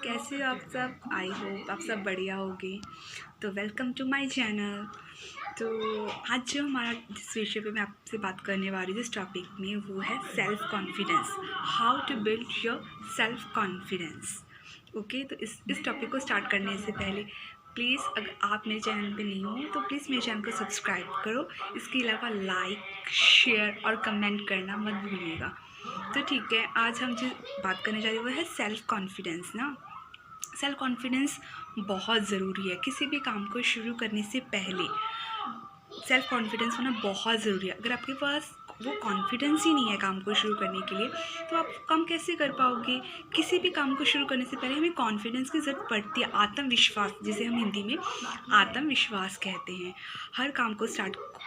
कैसे हो आप सब। आई होप आप सब बढ़िया होगे। तो वेलकम टू माय चैनल। तो आज जो हमारा जिस विषय पे मैं आपसे बात करने वाली हूँ जिस टॉपिक में, वो है self confidence. How to build your self confidence. Okay, तो इस टॉपिक को स्टार्ट करने से पहले प्लीज़, अगर आप मेरे चैनल पे नहीं हो तो प्लीज़ मेरे चैनल को सब्सक्राइब करो। इसके अलावा लाइक, शेयर और कमेंट करना मत भूलिएगा। तो ठीक है, आज हम जो बात करने जा रहे हैं वो है सेल्फ़ कॉन्फिडेंस ना। सेल्फ़ कॉन्फिडेंस बहुत ज़रूरी है। किसी भी काम को शुरू करने से पहले सेल्फ़ कॉन्फिडेंस होना बहुत ज़रूरी है। अगर आपके पास वो कॉन्फिडेंस ही नहीं है काम को शुरू करने के लिए, तो आप काम कैसे कर पाओगे। किसी भी काम को शुरू करने से पहले हमें कॉन्फिडेंस की ज़रूरत पड़ती है। आत्मविश्वास, जिसे हम हिंदी में आत्मविश्वास कहते हैं। हर काम को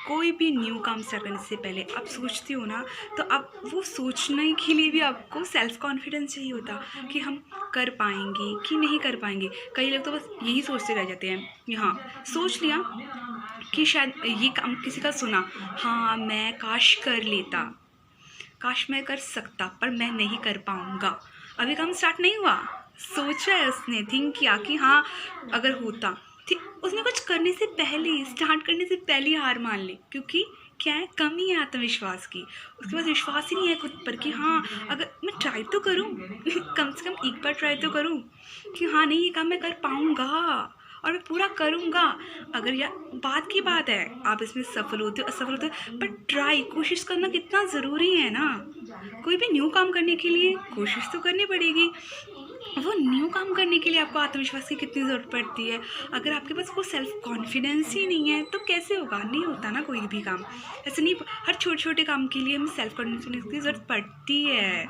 कोई भी न्यू काम स्टार्ट करने से पहले आप सोचते हो ना, तो आप वो सोचने के लिए भी आपको सेल्फ़ कॉन्फिडेंस चाहिए होता कि हम कर पाएंगे कि नहीं कर पाएंगे। कई लोग तो बस यही सोचते रह जाते हैं कि हाँ, सोच लिया कि शायद ये काम किसी का सुना, हाँ मैं काश कर लेता, काश मैं कर सकता, पर मैं नहीं कर पाऊँगा। अभी काम स्टार्ट नहीं हुआ, सोचा है उसने, थिंक किया कि हाँ अगर होता, ठीक। उसने कुछ करने से पहले, स्टार्ट करने से पहले हार मान ली, क्योंकि क्या है, कमी है आत्मविश्वास की। उसके पास विश्वास ही नहीं है खुद पर कि हाँ अगर मैं ट्राई तो करूँ कम से कम एक बार ट्राई तो करूँ कि हाँ नहीं, ये काम मैं कर पाऊँगा और मैं पूरा करूँगा। अगर यह बात की बात है, आप इसमें सफल होते हो असफल होते हो, पर ट्राई, कोशिश करना कितना ज़रूरी है ना। कोई भी न्यू काम करने के लिए कोशिश तो करनी पड़ेगी। वो न्यू काम करने के लिए आपको आत्मविश्वास की कितनी ज़रूरत पड़ती है। अगर आपके पास वो सेल्फ कॉन्फिडेंस ही नहीं है तो कैसे होगा, नहीं होता ना कोई भी काम। ऐसे नहीं, हर छोटे छोटे काम के लिए हमें सेल्फ कॉन्फिडेंस की ज़रूरत पड़ती है।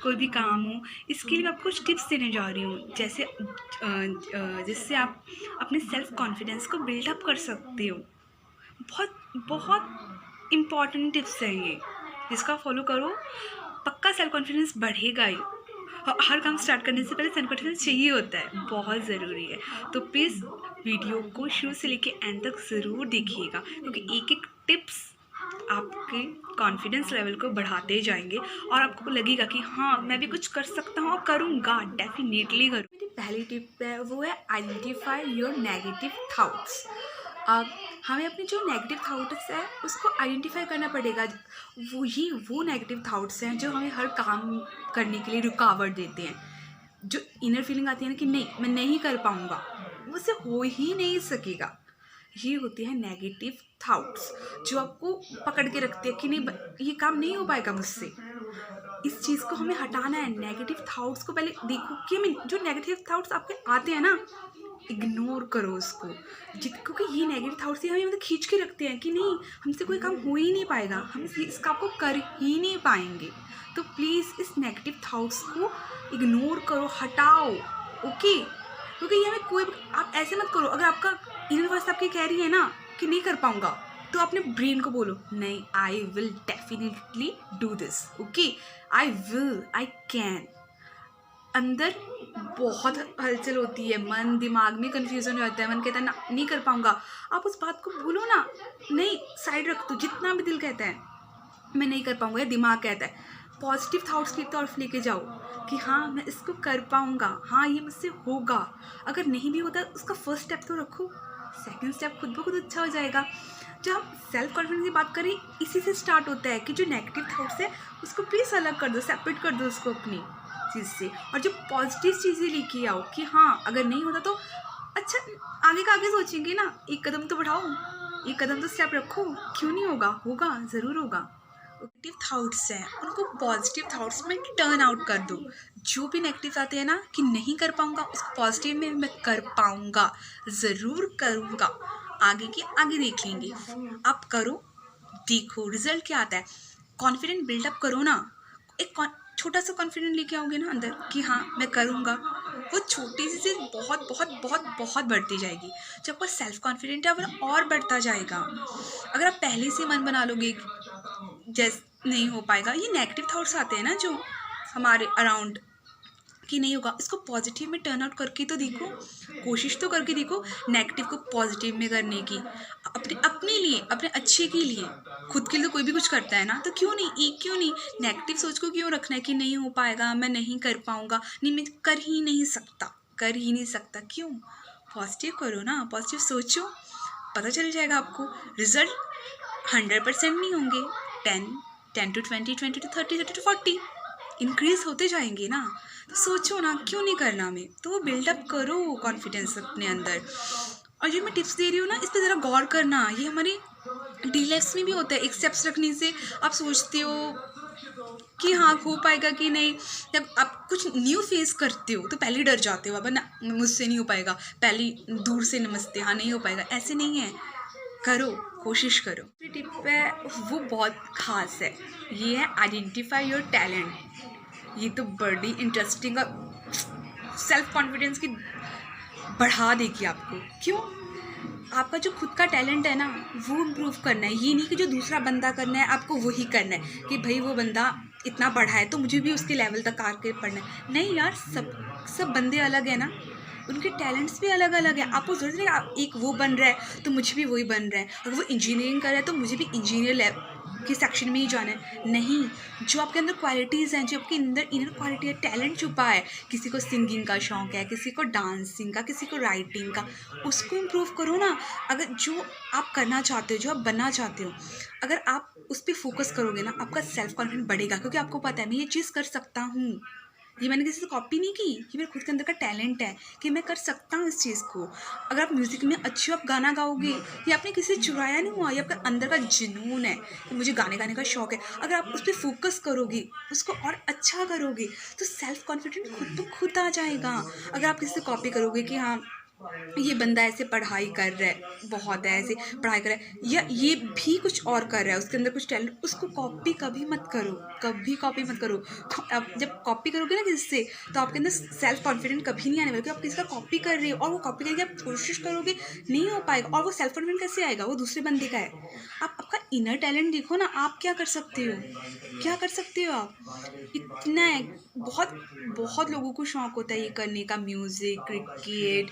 कोई भी काम हो, इसके लिए मैं आपको कुछ टिप्स देने जा रही हूँ, जैसे जिससे आप अपने सेल्फ कॉन्फिडेंस को बिल्डअप कर सकते हो। बहुत बहुत इम्पॉर्टेंट टिप्स हैं ये, जिसका फॉलो करो, पक्का सेल्फ कॉन्फिडेंस बढ़ेगा ही। हर काम स्टार्ट करने से पहले सेल्फ कॉन्फिडेंस चाहिए होता है, बहुत ज़रूरी है। तो प्लीज़ वीडियो को शुरू से लेके एंड तक ज़रूर देखिएगा, क्योंकि एक एक टिप्स आपके कॉन्फिडेंस लेवल को बढ़ाते जाएंगे और आपको लगेगा कि हाँ मैं भी कुछ कर सकता हूँ और करूँगा, डेफिनेटली करूँ। मेरी पहली टिप है वो है आइडेंटिफाई योर नेगेटिव थाट्स। अब हमें अपने जो नेगेटिव थाट्स है उसको आइडेंटिफाई करना पड़ेगा। वो नेगेटिव थाट्स हैं जो हमें हर काम करने के लिए रुकावट देते हैं। जो इनर फीलिंग आती है ना कि नहीं मैं नहीं कर पाऊँगा, मुझसे हो ही नहीं सकेगा, ये होती है नेगेटिव थाट्स जो आपको पकड़ के रखते हैं कि नहीं ये काम नहीं हो पाएगा मुझसे। इस चीज़ को हमें हटाना है। नेगेटिव थाट्स को पहले देखो कि हमें जो नेगेटिव थाट्स आपके आते हैं ना, इग्नोर करो उसको। क्योंकि ये नेगेटिव थाट्स ही हमें मतलब खींच के रखते हैं कि नहीं हमसे कोई काम हो ही नहीं पाएगा, हम इस काम को कर ही नहीं पाएंगे। तो प्लीज़ इस नेगेटिव थाट्स को इग्नोर करो, हटाओ। ओके, क्योंकि ये हमें कोई, आप ऐसे मत करो। अगर आपका इनर वॉइस आपकी कह रही है ना कि नहीं कर पाऊंगा, तो अपने ब्रेन को बोलो नहीं, I will definitely do this. Okay, I will, I can. अंदर बहुत हलचल होती है, मन दिमाग में कन्फ्यूज़न हो जाता है, मन कहता है ना नहीं कर पाऊंगा। आप उस बात को भूलो ना, नहीं साइड रख दो। जितना भी दिल कहता है मैं नहीं कर पाऊंगा, या दिमाग कहता है, पॉजिटिव थाट्स की तरफ लेके जाओ कि हाँ मैं इसको कर पाऊंगा, हाँ ये मुझसे होगा। अगर नहीं भी होता उसका फर्स्ट स्टेप तो रखो, सेकंड स्टेप खुद ब खुद अच्छा हो जाएगा। जब हम सेल्फ कॉन्फिडेंस की बात करें, इसी से स्टार्ट होता है कि जो नेगेटिव थाट्स है उसको प्लीज़ अलग कर दो, सेपरेट कर दो उसको अपनी चीज़ से, और जो पॉजिटिव चीज़ें लेके आओ कि हाँ अगर नहीं होता तो अच्छा, आगे का आगे सोचेंगे ना, एक कदम तो बढ़ाओ, एक कदम तो स्टेप रखो, क्यों नहीं होगा, होगा ज़रूर होगा। नेगेटिव थाट्स हैं उनको पॉजिटिव थाट्स में टर्न आउट कर दो। जो भी नेगेटिव आते हैं ना कि नहीं कर पाऊंगा, उसको पॉजिटिव में मैं कर पाऊंगा, ज़रूर करूँगा, आगे की आगे देख लेंगे। आप करो, देखो रिजल्ट क्या आता है। कॉन्फिडेंट बिल्डअप करो ना, एक छोटा सा कॉन्फिडेंट लेके आओगे ना अंदर कि हाँ मैं करूँगा, वो छोटी सी चीज़ बहुत बहुत बहुत बहुत बढ़ती जाएगी। जब आपका सेल्फ कॉन्फिडेंट है वो और बढ़ता जाएगा। अगर आप पहले से मन बना लोगे जैसे नहीं हो पाएगा, ये नेगेटिव थॉट्स आते हैं ना जो हमारे अराउंड कि नहीं होगा, इसको पॉजिटिव में टर्न आउट करके तो देखो, कोशिश तो करके देखो नेगेटिव को पॉजिटिव में करने की, अपने लिए, अपने अच्छे के लिए। खुद के लिए तो कोई भी कुछ करता है ना, तो क्यों नहीं नेगेटिव सोच को क्यों रखना है कि नहीं हो पाएगा, मैं नहीं कर पाऊंगा, नहीं मैं कर ही नहीं सकता। कर ही नहीं सकता। क्यों? पॉजिटिव करो ना, पॉजिटिव सोचो, पता चल जाएगा आपको। रिजल्ट 100% नहीं होंगे, 10 to 20, 20 to 30, 30 to 40 इंक्रीज होते जाएंगे ना। तो सोचो ना, क्यों नहीं करना हमें, तो वो बिल्डअप करो कॉन्फिडेंस अपने अंदर। और जो मैं टिप्स दे रही हूँ ना, इस पर ज़रा गौर करना। ये हमारी डी लाइफ्स में भी होता है। एक स्टेप्स रखने से आप सोचते हो कि हाँ हो पाएगा कि नहीं। जब आप कुछ न्यू फेस करते हो तो पहले डर जाते हो, बाबा ना मुझसे नहीं हो पाएगा, पहले दूर से नमस्ते, हाँ नहीं हो पाएगा। ऐसे नहीं है, करो, कोशिश करो। टिप है वो बहुत खास है, ये है आइडेंटिफाई योर टैलेंट। ये तो बड़ी इंटरेस्टिंग और सेल्फ कॉन्फिडेंस की बढ़ा देगी आपको। क्यों? आपका जो खुद का टैलेंट है ना, वो इम्प्रूव करना है। ये नहीं कि जो दूसरा बंदा करना है आपको वही करना है, कि भाई वो बंदा इतना पढ़ा है तो मुझे भी उसके लेवल तक आके पढ़ना है। नहीं यार, सब बंदे अलग है ना, उनके टैलेंट्स भी अलग अलग है। आपको जरूरत नहीं आप एक वो बन रहा है तो मुझे भी वही बन रहा है, अगर वो इंजीनियरिंग कर रहा है तो मुझे भी इंजीनियर के सेक्शन में ही जाना है। नहीं, जो आपके अंदर क्वालिटीज़ हैं, जो आपके अंदर इनर क्वालिटी है, टैलेंट छुपा है, किसी को सिंगिंग का शौक है, किसी को डांसिंग का, किसी को राइटिंग का, उसको इम्प्रूव करो ना। अगर जो आप करना चाहते हो, जो आप बनना चाहते हो, अगर आप उस पर फोकस करोगे ना, आपका सेल्फ कॉन्फिडेंस बढ़ेगा। क्योंकि आपको पता है मैं ये चीज़ कर सकता हूँ, ये मैंने किसी से कॉपी नहीं की, ये मेरे खुद के अंदर का टैलेंट है कि मैं कर सकता हूँ इस चीज़ को। अगर आप म्यूज़िक में अच्छे आप गाना गाओगे, ये आपने किसी से चुराया नहीं हुआ, ये आपका अंदर का जुनून है कि मुझे गाने गाने का शौक है। अगर आप उस पर फोकस करोगे, उसको और अच्छा करोगे, तो सेल्फ कॉन्फिडेंस खुद ब खुद आ जाएगा। अगर आप किसी से कॉपी करोगे कि हाँ ये बंदा ऐसे पढ़ाई कर रहा है, बहुत है ऐसे पढ़ाई कर रहा है, या ये भी कुछ और कर रहा है, उसके अंदर कुछ टैलेंट, उसको कॉपी कभी मत करो, कभी कॉपी मत करो। अब जब कॉपी करोगे ना किसी से, तो आपके अंदर सेल्फ कॉन्फिडेंस कभी नहीं आने वाला, क्योंकि आप किसी का कॉपी कर रहे हो और वो कॉपी करके आप कोशिश करोगे, नहीं हो पाएगा। और वो सेल्फ कॉन्फिडेंस कैसे आएगा, वो दूसरे बंदे का है। आप आपका इनर टैलेंट देखो ना, आप क्या कर सकते हो, क्या कर सकते हो आप। इतना है, बहुत बहुत लोगों को शौक होता है ये करने का, म्यूज़िक, क्रिकेट,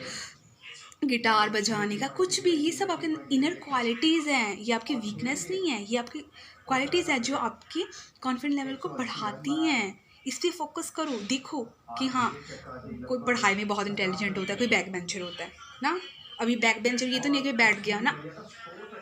गिटार बजाने का, कुछ भी। ये सब आपके इनर क्वालिटीज़ हैं, ये आपकी वीकनेस नहीं है, ये आपकी क्वालिटीज़ है जो आपकी कॉन्फिडेंस लेवल को बढ़ाती हैं। इस पर फोकस करो, देखो कि हाँ कोई पढ़ाई में बहुत इंटेलिजेंट होता है, कोई बैक बेंचर होता है ना। अभी बैक बेंचर ये तो नहीं कि बैठ गया ना,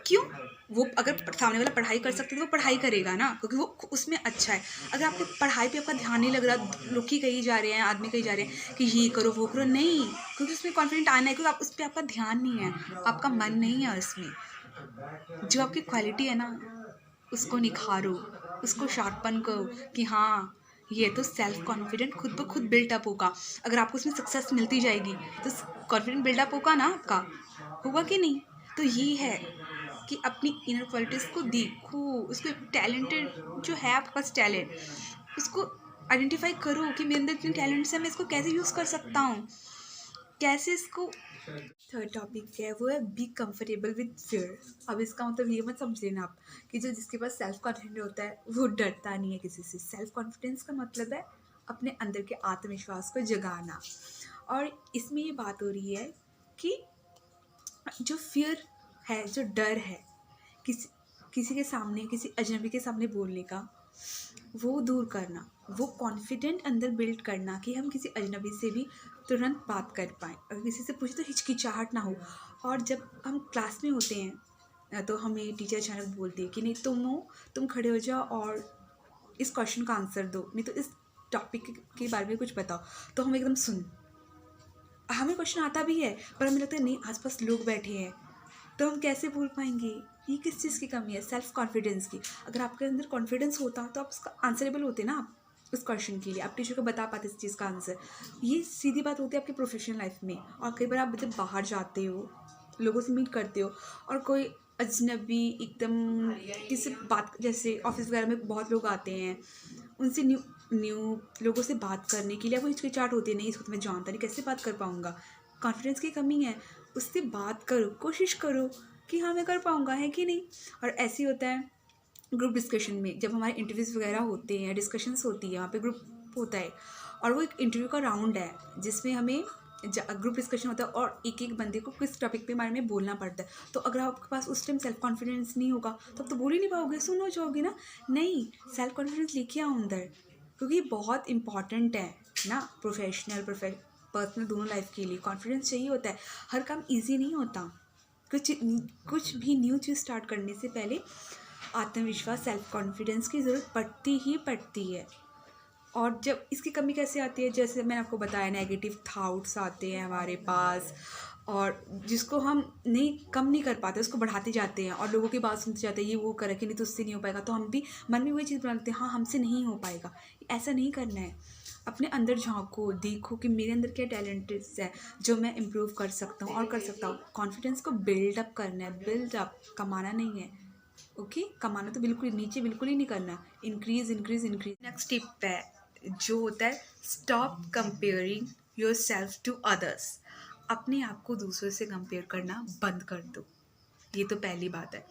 क्यों? वो अगर सामने वाला पढ़ाई कर सकता है तो वो पढ़ाई करेगा ना, क्योंकि वो उसमें अच्छा है। अगर आपकी पढ़ाई पे आपका ध्यान नहीं लग रहा, लोग ही कहीं जा रहे हैं, आदमी कहीं जा रहे हैं कि ये करो वो करो, नहीं, क्योंकि उसमें कॉन्फिडेंट आना है, क्योंकि आप उस पर आपका ध्यान नहीं है, आपका मन नहीं है उसमें। जो आपकी क्वालिटी है ना, उसको निखारो, उसको शार्पन करो कि हाँ ये तो सेल्फ कॉन्फिडेंट खुद ब खुद बिल्टअप होगा। अगर आपको उसमें सक्सेस मिलती जाएगी तो कॉन्फिडेंट बिल्डअप होगा ना आपका, होगा कि नहीं। तो ये है कि अपनी इनर क्वालिटीज़ को देखो, उसको टैलेंटेड जो है आपके पास टैलेंट, उसको आइडेंटिफाई करो कि मेरे अंदर इतने टैलेंट्स हैं, मैं इसको कैसे यूज़ कर सकता हूँ, कैसे इसको। थर्ड टॉपिक है वो है बी कंफर्टेबल विद फियर। अब इसका मतलब ये मत समझ लेना आप कि जो जिसके पास सेल्फ कॉन्फिडेंस होता है वो डरता नहीं है किसी से। सेल्फ कॉन्फिडेंस का मतलब है अपने अंदर के आत्मविश्वास को जगाना। और इसमें ये बात हो रही है कि जो फियर है, जो डर है किसी किसी के सामने, किसी अजनबी के सामने बोलने का, वो दूर करना, वो कॉन्फिडेंट अंदर बिल्ड करना कि हम किसी अजनबी से भी तुरंत बात कर पाएँ, अगर किसी से पूछे तो हिचकिचाहट ना हो। और जब हम क्लास में होते हैं तो हमें टीचर अचानक बोलती है कि नहीं तुम खड़े हो जाओ और इस क्वेश्चन का आंसर दो, नहीं तो इस टॉपिक के बारे में कुछ बताओ, तो हम एकदम हमें क्वेश्चन आता भी है पर हमें लगता है नहीं आसपास लोग बैठे हैं, तो हम कैसे बोल पाएंगे। ये किस चीज़ की कमी है? सेल्फ कॉन्फिडेंस की। अगर आपके अंदर कॉन्फिडेंस होता तो आप उसका आंसरेबल होते ना, आप उस क्वेश्चन के लिए आप टीचर को बता पाते इस चीज़ का आंसर। ये सीधी बात होती है आपकी प्रोफेशनल लाइफ में। और कई बार आप जब बाहर जाते हो, लोगों से मीट करते हो और कोई अजनबी एकदम किसी बात, जैसे ऑफिस वगैरह में बहुत लोग आते हैं, उनसे न्यू लोगों से बात करने के लिए आपको हिचकिचाहट होती है, नहीं इसको तो मैं जानता नहीं, कैसे बात कर पाऊँगा, कॉन्फिडेंस की कमी है। उससे बात करो, कोशिश करो कि हाँ मैं कर पाऊँगा, है कि नहीं। और ऐसे ही होता है ग्रुप डिस्कशन में, जब हमारे इंटरव्यूज़ वगैरह होते हैं, डिस्कशंस होती है, वहाँ पे ग्रुप होता है और वो एक इंटरव्यू का राउंड है जिसमें हमें ग्रुप डिस्कशन होता है और एक एक बंदे को किस टॉपिक पे बारे में बोलना पड़ता है। तो अगर आपके पास उस टाइम सेल्फ कॉन्फिडेंस नहीं होगा तो आप तो बोल ही नहीं पाओगे, सुन हो जाओगे ना। नहीं, सेल्फ कॉन्फिडेंस लेके आओ अंदर, क्योंकि ये बहुत इंपॉर्टेंट है ना। पर्सनल दोनों लाइफ के लिए कॉन्फिडेंस चाहिए होता है। हर काम ईजी नहीं होता। कुछ भी न्यू चीज़ स्टार्ट करने से पहले आत्मविश्वास, सेल्फ कॉन्फिडेंस की ज़रूरत पड़ती है। और जब इसकी कमी कैसे आती है, जैसे मैंने आपको बताया, नेगेटिव थाट्स आते हैं हमारे पास, और जिसको हम कम नहीं कर पाते, उसको बढ़ाते जाते हैं और लोगों की बात सुनते जाते हैं, ये वो करे कि नहीं तो उससे नहीं हो पाएगा, तो हम भी मन में वही चीज़ बना लेते हैं, हाँ हमसे नहीं हो पाएगा। ऐसा नहीं करना है। अपने अंदर झांको, देखो कि मेरे अंदर क्या टैलेंट्स है जो मैं इम्प्रूव कर सकता हूँ और कर सकता हूँ। कॉन्फिडेंस को बिल्डअप करना है, बिल्डअप, कमाना नहीं है। ओके, कमाना तो बिल्कुल नीचे बिल्कुल ही नहीं करना, increase increase increase. Next tip है जो होता है, stop comparing yourself to others. अपने आप को दूसरों से कंपेयर करना बंद कर दो। ये तो पहली बात है।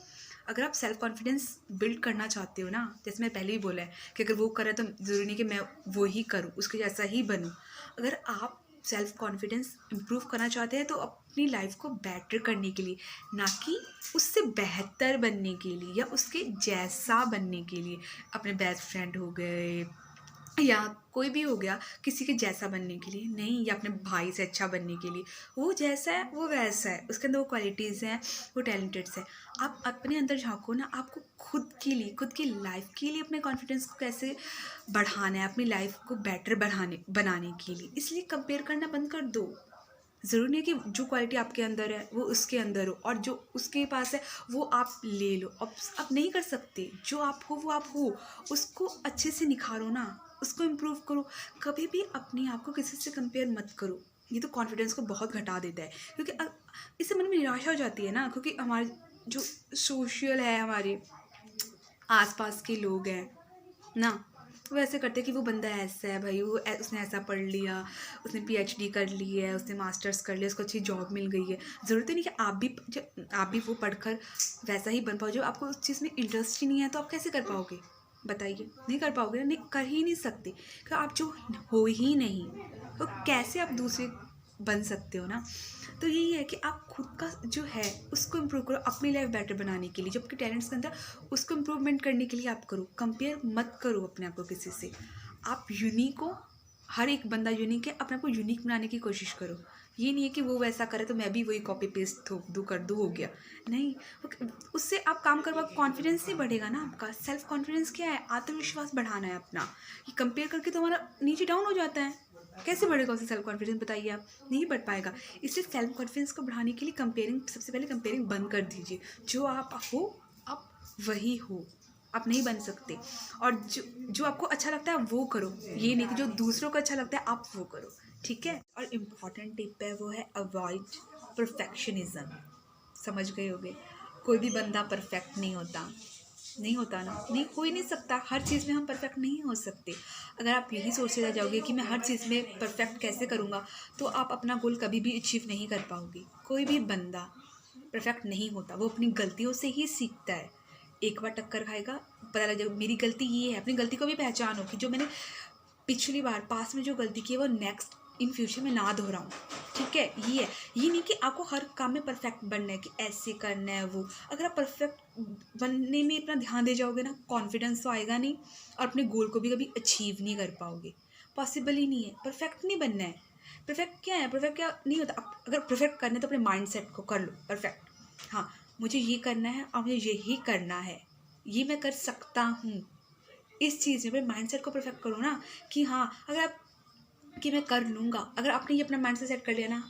अगर आप सेल्फ कॉन्फिडेंस बिल्ड करना चाहते हो ना, जैसे मैं पहले ही बोला है कि अगर वो करे तो ज़रूरी नहीं कि मैं वो ही करूँ, उसके जैसा ही बनूँ। अगर आप सेल्फ कॉन्फिडेंस इम्प्रूव करना चाहते हैं तो अपनी लाइफ को बेटर करने के लिए, ना कि उससे बेहतर बनने के लिए या उसके जैसा बनने के लिए। अपने बेस्ट फ्रेंड हो गए या कोई भी हो गया, किसी के जैसा बनने के लिए नहीं, या अपने भाई से अच्छा बनने के लिए। वो जैसा है वो वैसा है, उसके अंदर वो क्वालिटीज़ हैं, वो टैलेंटेड्स है। आप अपने अंदर झांको ना, आपको खुद के लिए, खुद की लाइफ के लिए अपने कॉन्फिडेंस को कैसे बढ़ाना है, अपनी लाइफ को बेटर बनाने के लिए। इसलिए कंपेयर करना बंद कर दो। ज़रूरी नहीं कि जो क्वालिटी आपके अंदर है वो उसके अंदर हो, और जो उसके पास है वो आप ले लो। अब आप नहीं कर सकते। जो आप हो वो आप हो, उसको अच्छे से निखारो ना, उसको इम्प्रूव करो। कभी भी अपने आप को किसी से कंपेयर मत करो। ये तो कॉन्फिडेंस को बहुत घटा देता है, क्योंकि इससे मन में निराशा हो जाती है ना, क्योंकि हमारे जो सोशल है, हमारे आसपास के लोग हैं ना, वो ऐसे करते हैं कि वो बंदा ऐसा है भाई, उसने ऐसा पढ़ लिया, उसने पीएचडी कर ली है, उसने मास्टर्स कर लिया, उसको अच्छी जॉब मिल गई है। ज़रूरत नहीं कि आप भी वो पढ़कर वैसा ही बन पाओ। जो आपको उस चीज़ में इंटरेस्ट ही नहीं है तो आप कैसे कर पाओगे, बताइए? नहीं कर पाओगे ना, नहीं कर ही नहीं सकते, क्योंकि आप जो हो ही नहीं, तो कैसे आप दूसरे बन सकते हो ना। तो यही है कि आप खुद का जो है उसको इम्प्रूव करो, अपनी लाइफ बेटर बनाने के लिए। जो आपके टैलेंट्स के अंदर, उसको इम्प्रूवमेंट करने के लिए आप करो। कंपेयर मत करो अपने आप को किसी से। आप यूनिक हो, हर एक बंदा यूनिक है, अपने आप को यूनिक बनाने की कोशिश करो। ये नहीं है कि वो वैसा करे तो मैं भी वही कॉपी पेस्ट थोप दूँ, कर दूँ, हो गया। नहीं, उससे आप काम करवा, कॉन्फिडेंस नहीं बढ़ेगा ना आपका। सेल्फ कॉन्फिडेंस क्या है? आत्मविश्वास बढ़ाना है अपना। ये कंपेयर करके तो हमारा नीचे डाउन हो जाता है। कैसे बढ़ेगा उससे सेल्फ कॉन्फिडेंस, बताइए? आप नहीं बढ़ पाएगा। इसलिए सेल्फ कॉन्फिडेंस को बढ़ाने के लिए कंपेयरिंग, सबसे पहले कंपेयरिंग बंद कर दीजिए। जो आप हो, आप वही हो, आप नहीं बन सकते। और जो आपको अच्छा लगता है वो करो, ये नहीं कि जो दूसरों को अच्छा लगता है आप वो करो, ठीक है? और इम्पॉर्टेंट टिप है वो है अवॉइड परफेक्शनिज्म। समझ गए होगे? कोई भी बंदा परफेक्ट नहीं होता, नहीं होता ना, नहीं, हो ही नहीं सकता। हर चीज़ में हम परफेक्ट नहीं हो सकते। अगर आप यही सोचते रह जाओगे कि मैं हर चीज़ में परफेक्ट कैसे करूँगा, तो आप अपना गोल कभी भी अचीव नहीं कर पाओगे। कोई भी बंदा परफेक्ट नहीं होता, वो अपनी गलतियों से ही सीखता है। एक बार टक्कर खाएगा, पता लग जाएगा मेरी गलती ये है। अपनी गलती को भी पहचानो कि जो मैंने पिछली बार पास में जो गलती की है वो नेक्स्ट इन फ्यूचर में ना दोहराऊँ, ठीक है? ये नहीं कि आपको हर काम में परफेक्ट बनना है कि ऐसे करना है वो। अगर आप परफेक्ट बनने में इतना ध्यान दे जाओगे ना, कॉन्फिडेंस तो आएगा नहीं, और अपने गोल को भी कभी अचीव नहीं कर पाओगे। पॉसिबल ही नहीं है, परफेक्ट नहीं बनना है। परफेक्ट क्या है? परफेक्ट क्या नहीं होता। अगर परफेक्ट करना है तो अपने माइंड सेट को कर लो परफेक्ट। हाँ, मुझे ये करना है और मुझे यही करना है, ये मैं कर सकता हूँ। इस चीज़ में अपने माइंडसेट को परफेक्ट करो ना, कि हाँ, अगर आप, कि मैं कर लूँगा। अगर आपने ये अपना माइंडसेट सेट कर लिया ना,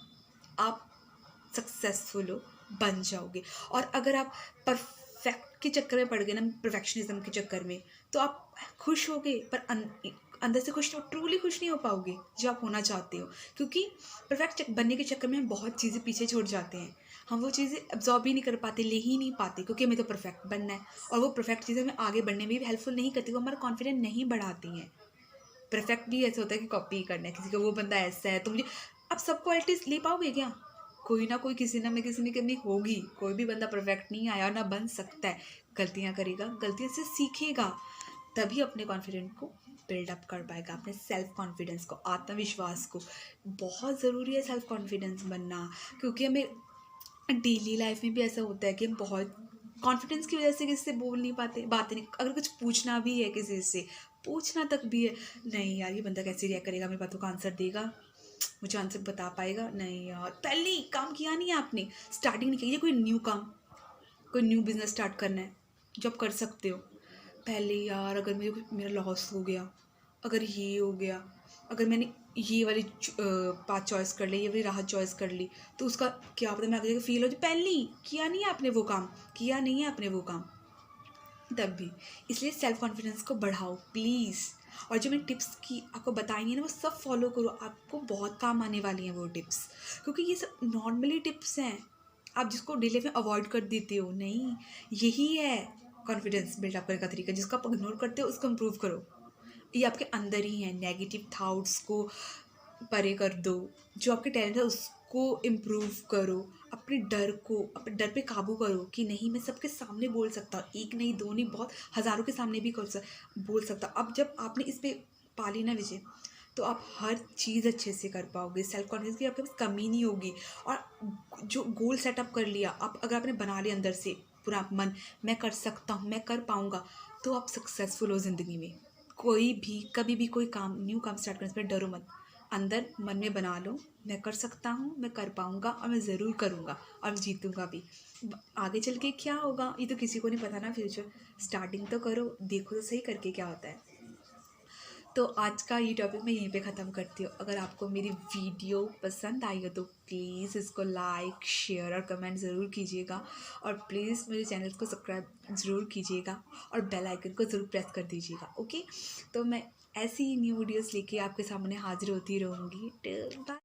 आप सक्सेसफुल हो, बन जाओगे। और अगर आप परफेक्ट के चक्कर में पड़ गए ना, परफेक्शनिज्म के चक्कर में, तो आप खुश होगे पर अंदर से खुश, ट्रूली खुश नहीं हो पाओगे जो आप होना चाहते हो। क्योंकि परफेक्ट बनने के चक्कर में हम बहुत चीज़ें पीछे छोड़ जाते हैं। हम वो चीज़ें एब्जॉर्ब ही नहीं कर पाते, ले ही नहीं पाते, क्योंकि हमें तो परफेक्ट बनना है। और वो परफेक्ट चीज़ें हमें आगे बढ़ने में भी हेल्पफुल नहीं करती, वो हमारा कॉन्फिडेंस नहीं बढ़ाती हैं। परफेक्ट भी ऐसा होता है कि कॉपी करना है किसी का, वो बंदा ऐसा है तो मुझे, आप सब क्वालिटीज़ ले पाओगे क्या? कोई ना कोई, किसी ना में किसी में कमी होगी। कोई भी बंदा परफेक्ट नहीं आया, ना बन सकता है। गलतियाँ करेगा, गलतियों से सीखेगा, तभी अपने कॉन्फिडेंस को बिल्डअप कर पाएगा, अपने सेल्फ कॉन्फिडेंस को, आत्मविश्वास को। बहुत ज़रूरी है सेल्फ कॉन्फिडेंस बनना, क्योंकि हमें डेली लाइफ में भी ऐसा होता है कि हम बहुत कॉन्फिडेंस की वजह से किसी से बोल नहीं पाते, बातें नहीं, अगर कुछ पूछना भी है किसी से, पूछना तक भी है, नहीं यार ये बंदा कैसे रिएक्ट करेगा, मेरी बातों का आंसर देगा, मुझे आंसर बता पाएगा? नहीं यार, पहले ही काम किया नहीं है आपने, स्टार्टिंग नहीं की। कोई न्यू काम, कोई न्यू बिजनेस स्टार्ट करना है जो आप कर सकते हो। पहले यार अगर मेरा लॉस हो गया, अगर ये हो गया, अगर मैंने ये वाली पाथ चॉइस कर ली, ये वाली राह चॉइस कर ली, तो उसका क्या पता मैं आगे जाकर फील हो जाए। पहले ही किया नहीं है आपने वो काम, किया नहीं है आपने वो काम तब भी। इसलिए सेल्फ कॉन्फिडेंस को बढ़ाओ प्लीज़। और जो मैंने टिप्स की आपको बताई हैं ना, वो सब फॉलो करो, आपको बहुत काम आने वाली हैं वो टिप्स। क्योंकि ये सब नॉर्मली टिप्स हैं, आप जिसको डेली में अवॉइड कर देते हो। नहीं, यही है कॉन्फिडेंस बिल्डअप करने का तरीका। जिसको आप इग्नोर करते हो उसको इम्प्रूव करो। ये आपके अंदर ही है। नेगेटिव थाट्स को परे कर दो, जो आपके टैलेंट है उसको इम्प्रूव करो। अपने डर पे काबू करो कि नहीं, मैं सबके सामने बोल सकता हूँ, एक नहीं दो नहीं, बहुत हज़ारों के सामने भी बोल सकता। अब जब आपने इस पर पा ली ना विजय, तो आप हर चीज़ अच्छे से कर पाओगे। सेल्फ कॉन्फिडेंस की आपके पास कमी नहीं होगी। और जो गोल सेटअप कर लिया, आप अगर आपने बना लिया अंदर से पूरा मन, मैं कर सकता हूँ, मैं कर पाऊँगा, तो आप सक्सेसफुल हो ज़िंदगी में। कोई भी कभी भी कोई काम, न्यू काम स्टार्ट करने से पहले डरो मत। अंदर मन में बना लो, मैं कर सकता हूँ, मैं कर पाऊँगा और मैं ज़रूर करूँगा और जीतूँगा भी। आगे चल के क्या होगा ये तो किसी को नहीं पता ना फ्यूचर। स्टार्टिंग तो करो, देखो तो सही करके क्या होता है। तो आज का ये टॉपिक मैं यहीं पे ख़त्म करती हूँ। अगर आपको मेरी वीडियो पसंद आई हो तो प्लीज़ इसको लाइक, शेयर और कमेंट ज़रूर कीजिएगा। और प्लीज़ मेरे चैनल को सब्सक्राइब ज़रूर कीजिएगा और बेल आइकन को ज़रूर प्रेस कर दीजिएगा। ओके, तो मैं ऐसी ही न्यू वीडियोस लेके आपके सामने हाजिर होती रहूँगी। Till bye.